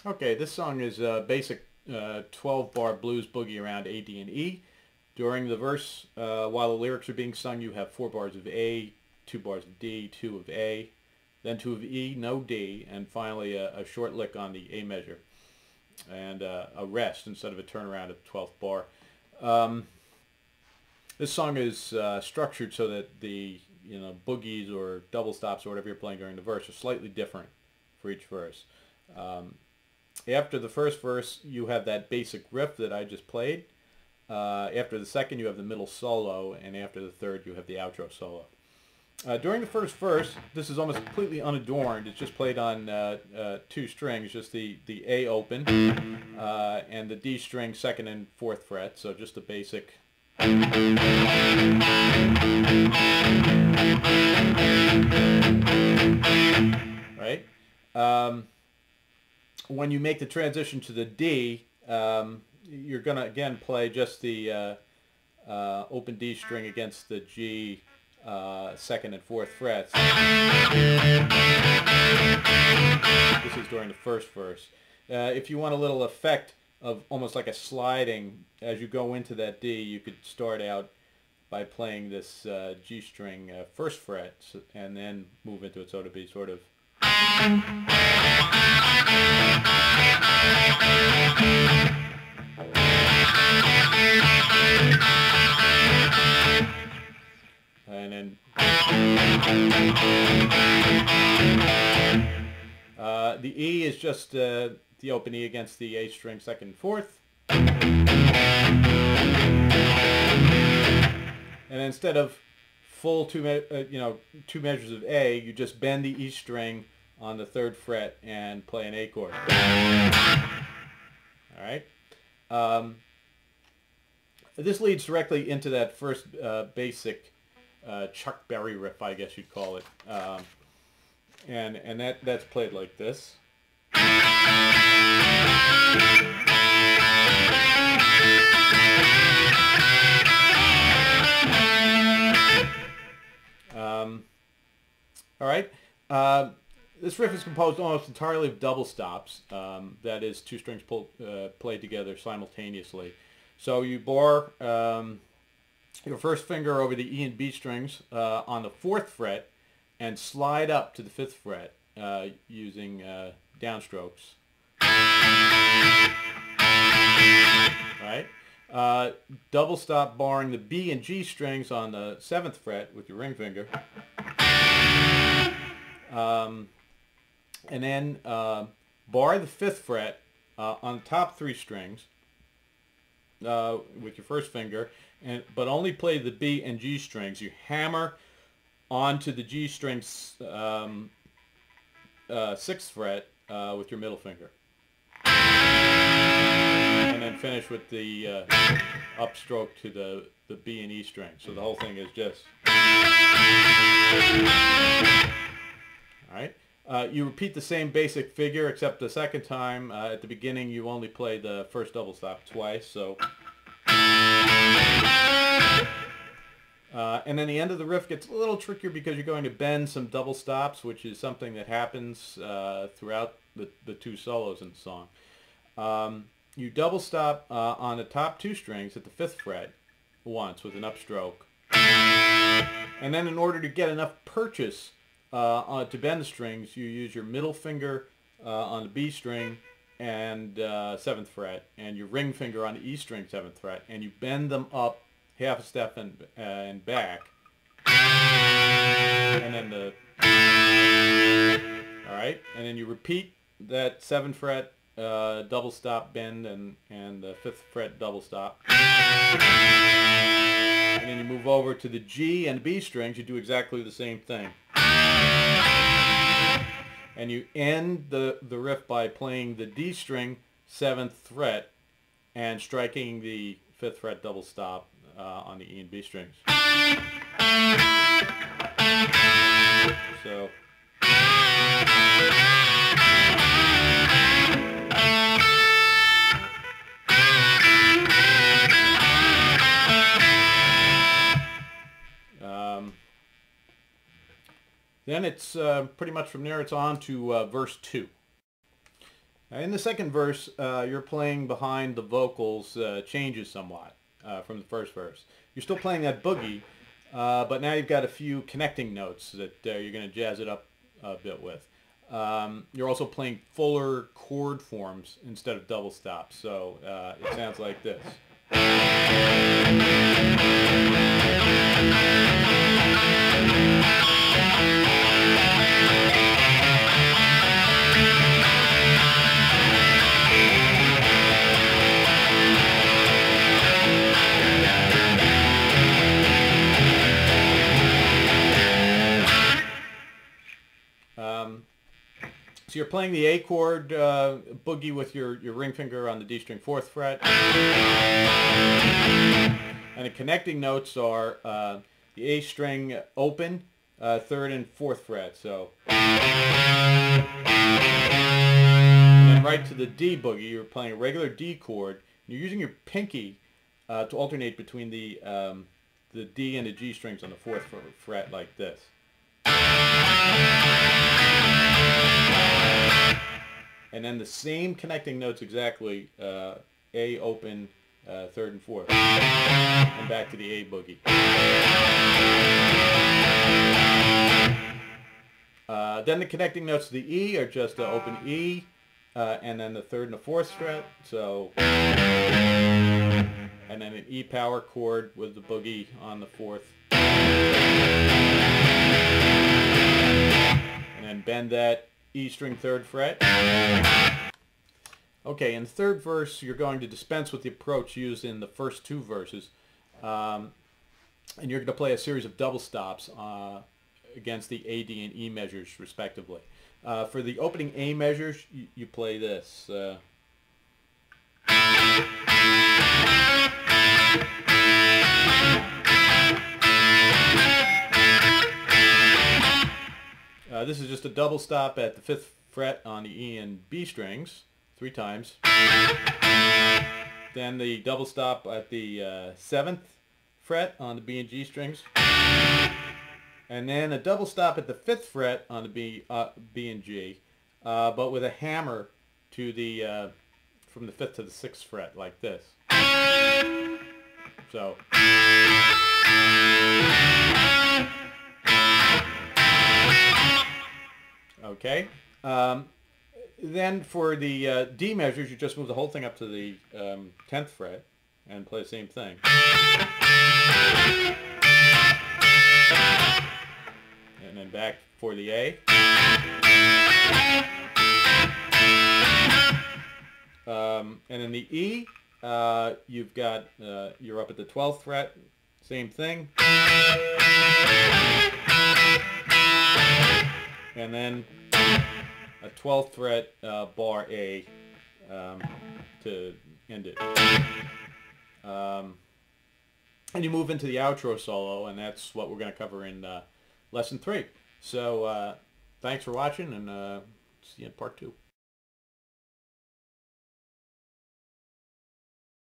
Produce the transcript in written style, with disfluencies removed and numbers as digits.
Okay, this song is a basic 12-bar blues boogie around A, D, and E. During the verse, while the lyrics are being sung, you have 4 bars of A, 2 bars of D, 2 of A, then 2 of E, no D, and finally a short lick on the A measure, and a rest instead of a turnaround at the 12th bar. This song is structured so that the boogies or double stops or whatever you're playing during the verse are slightly different for each verse. After the first verse, you have that basic riff that I just played. After the second, you have the middle solo, and after the third, you have the outro solo. During the first verse, this is almost completely unadorned. It's just played on 2 strings, just the A open and the D string, 2nd and 4th fret, so just a basic. Right? When you make the transition to the D, you're going to again play just the open D string against the G 2nd and 4th frets. This is during the first verse. If you want a little effect of almost like a sliding as you go into that D, you could start out by playing this G string 1st fret and then move into it, so to be sort of. And then the E is just the open E against the A string 2nd and 4th. And instead of full 2 measures of A, you just bend the E string on the 3rd fret and play an A chord. All right. This leads directly into that first basic Chuck Berry riff, I guess you'd call it, and that's played like this. All right. This riff is composed almost entirely of double stops. That is 2 strings played together simultaneously. So you bar your first finger over the E and B strings on the 4th fret and slide up to the 5th fret using downstrokes. Right? Double stop barring the B and G strings on the 7th fret with your ring finger. And then bar the 5th fret on the top 3 strings with your first finger, but only play the B and G strings. You hammer onto the G strings 6th fret with your middle finger. And then finish with the upstroke to the B and E string. So the whole thing is just. All right. You repeat the same basic figure, except the second time at the beginning you only play the first double stop twice. So, and then the end of the riff gets a little trickier because you're going to bend some double stops, which is something that happens throughout the 2 solos in the song. You double stop on the top 2 strings at the 5th fret once with an upstroke, and then in order to get enough purchase to bend the strings, you use your middle finger on the B string and 7th fret, and your ring finger on the E string 7th fret, and you bend them up half a step and back, and then all right, and then you repeat that 7th fret double stop bend and the 5th fret double stop. And then you move over to the G and B strings, you do exactly the same thing. And you end the riff by playing the D string 7th fret and striking the 5th fret double stop on the E and B strings. So then it's pretty much from there it's on to verse 2. In the second verse, you're playing behind the vocals changes somewhat from the first verse. You're still playing that boogie, but now you've got a few connecting notes that you're going to jazz it up a bit with. You're also playing fuller chord forms instead of double stops, so it sounds like this. So you're playing the A chord boogie with your ring finger on the D string 4th fret. And the connecting notes are the A string open, 3rd and 4th fret. So, and then right to the D boogie, you're playing a regular D chord. You're using your pinky to alternate between the D and the G strings on the 4th fret like this. And then the same connecting notes exactly, A open, 3rd and 4th, and back to the A boogie. Then the connecting notes to the E are just open E, and then the 3rd and the 4th fret, so, and then an E power chord with the boogie on the 4th. And then bend that E string 3rd fret. Okay, in the third verse, you're going to dispense with the approach used in the first 2 verses, and you're going to play a series of double stops against the A, D, and E measures, respectively. For the opening A measures, you play this. This is just a double stop at the 5th fret on the E and B strings, 3 times. Then the double stop at the 7th fret on the B and G strings. And then a double stop at the 5th fret on the B and G, but with a hammer to the from the 5th to the 6th fret, like this. So. Okay. Then for the D measures, you just move the whole thing up to the 10th fret and play the same thing. And then back for the A. And in the E, you've got, you're up at the 12th fret, same thing. And then a 12th fret bar A to end it. And you move into the outro solo, and that's what we're going to cover in lesson 3. So thanks for watching, and see you in part 2.